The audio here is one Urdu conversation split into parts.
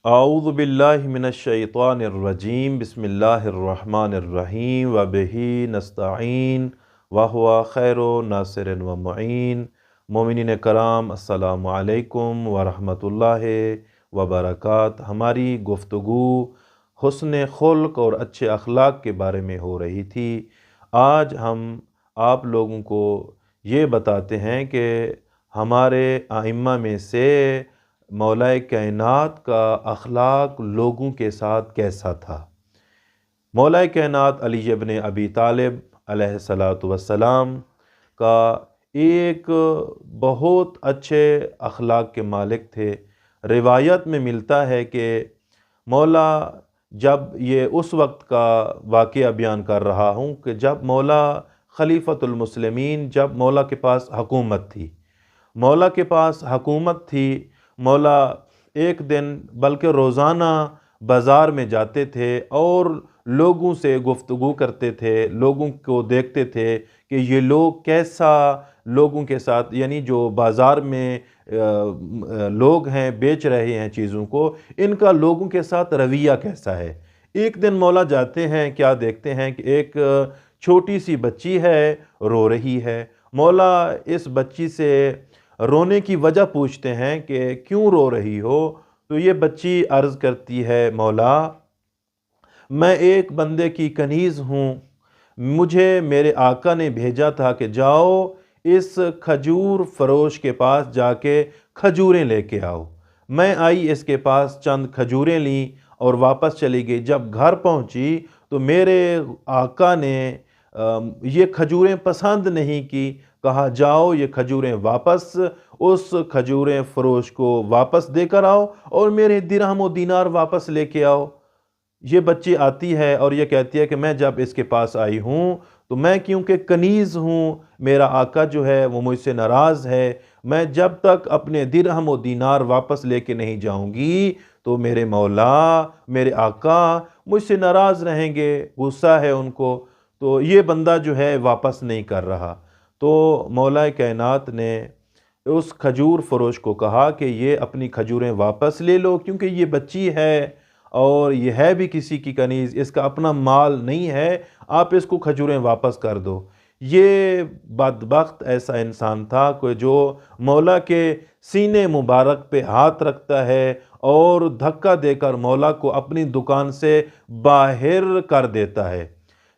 اعوذ باللہ من الشیطان الرجیم بسم اللہ الرحمن الرحیم وبہ نستعین وہو خیر ناصر و معین۔ مومنین کرام، السلام علیکم ورحمۃ اللہ وبرکاتہ۔ ہماری گفتگو حسن خلق اور اچھے اخلاق کے بارے میں ہو رہی تھی۔ آج ہم آپ لوگوں کو یہ بتاتے ہیں کہ ہمارے ائمہ میں سے مولا کائنات کا اخلاق لوگوں کے ساتھ کیسا تھا۔ مولا کائنات علی ابن ابی طالب علیہ السلام کا ایک بہت اچھے اخلاق کے مالک تھے۔ روایت میں ملتا ہے کہ مولا، جب یہ اس وقت کا واقعہ بیان کر رہا ہوں کہ جب مولا خلیفۃ المسلمین، جب مولا کے پاس حکومت تھی، مولا ایک دن بلکہ روزانہ بازار میں جاتے تھے اور لوگوں سے گفتگو کرتے تھے، لوگوں کو دیکھتے تھے کہ یہ لوگ کیسا لوگوں کے ساتھ، یعنی جو بازار میں لوگ ہیں بیچ رہے ہیں چیزوں کو، ان کا لوگوں کے ساتھ رویہ کیسا ہے۔ ایک دن مولا جاتے ہیں، کیا دیکھتے ہیں کہ ایک چھوٹی سی بچی ہے، رو رہی ہے۔ مولا اس بچی سے رونے کی وجہ پوچھتے ہیں کہ کیوں رو رہی ہو؟ تو یہ بچی عرض کرتی ہے، مولا میں ایک بندے کی کنیز ہوں، مجھے میرے آقا نے بھیجا تھا کہ جاؤ اس کھجور فروش کے پاس جا کے کھجوریں لے کے آؤ۔ میں آئی، اس کے پاس چند کھجوریں لیں اور واپس چلی گئی۔ جب گھر پہنچی تو میرے آقا نے یہ کھجوریں پسند نہیں کی، کہا جاؤ یہ کھجوریں واپس اس کھجوریں فروش کو واپس دے کر آؤ اور میرے درہم و دینار واپس لے کے آؤ۔ یہ بچی آتی ہے اور یہ کہتی ہے کہ میں جب اس کے پاس آئی ہوں تو میں کیونکہ کنیز ہوں، میرا آقا جو ہے وہ مجھ سے ناراض ہے، میں جب تک اپنے درہم و دینار واپس لے کے نہیں جاؤں گی تو میرے مولا، میرے آقا مجھ سے ناراض رہیں گے، غصہ ہے ان کو، تو یہ بندہ جو ہے واپس نہیں کر رہا۔ تو مولا کائنات نے اس کھجور فروش کو کہا کہ یہ اپنی کھجوریں واپس لے لو، کیونکہ یہ بچی ہے اور یہ ہے بھی کسی کی کنیز، اس کا اپنا مال نہیں ہے، آپ اس کو کھجوریں واپس کر دو۔ یہ بدبخت ایسا انسان تھا کہ جو مولا کے سینے مبارک پہ ہاتھ رکھتا ہے اور دھکا دے کر مولا کو اپنی دکان سے باہر کر دیتا ہے۔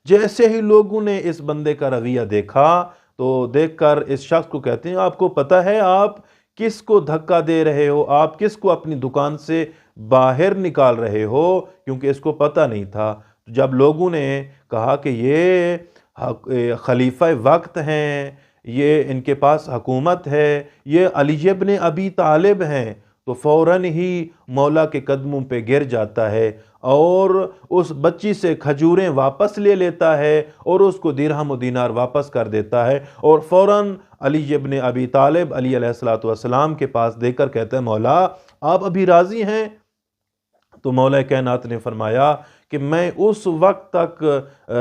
جیسے ہی لوگوں نے اس بندے کا رویہ دیکھا تو دیکھ کر اس شخص کو کہتے ہیں، آپ کو پتہ ہے آپ کس کو دھکا دے رہے ہو، آپ کس کو اپنی دکان سے باہر نکال رہے ہو؟ کیونکہ اس کو پتہ نہیں تھا۔ جب لوگوں نے کہا کہ یہ خلیفہ وقت ہیں، یہ ان کے پاس حکومت ہے، یہ علی ابن ابی طالب ہیں، تو فوراً ہی مولا کے قدموں پہ گر جاتا ہے اور اس بچی سے کھجوریں واپس لے لیتا ہے اور اس کو درہم و دینار واپس کر دیتا ہے، اور فوراً علی ابن ابی طالب علیہ السلام کے پاس دے کر کہتا ہے، مولا آپ ابھی راضی ہیں؟ تو مولا کائنات نے فرمایا کہ میں اس وقت تک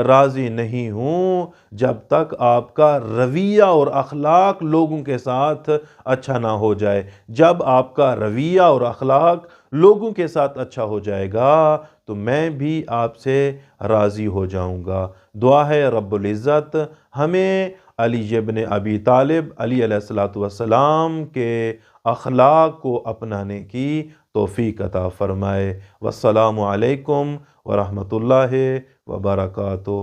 راضی نہیں ہوں جب تک آپ کا رویہ اور اخلاق لوگوں کے ساتھ اچھا نہ ہو جائے۔ جب آپ کا رویہ اور اخلاق لوگوں کے ساتھ اچھا ہو جائے گا تو میں بھی آپ سے راضی ہو جاؤں گا۔ دعا ہے رب العزت ہمیں علی ابن ابی طالب علیہ السلام کے اخلاق کو اپنانے کی توفیق عطا فرمائے۔ والسلام علیکم ورحمۃ اللہ وبرکاتہ۔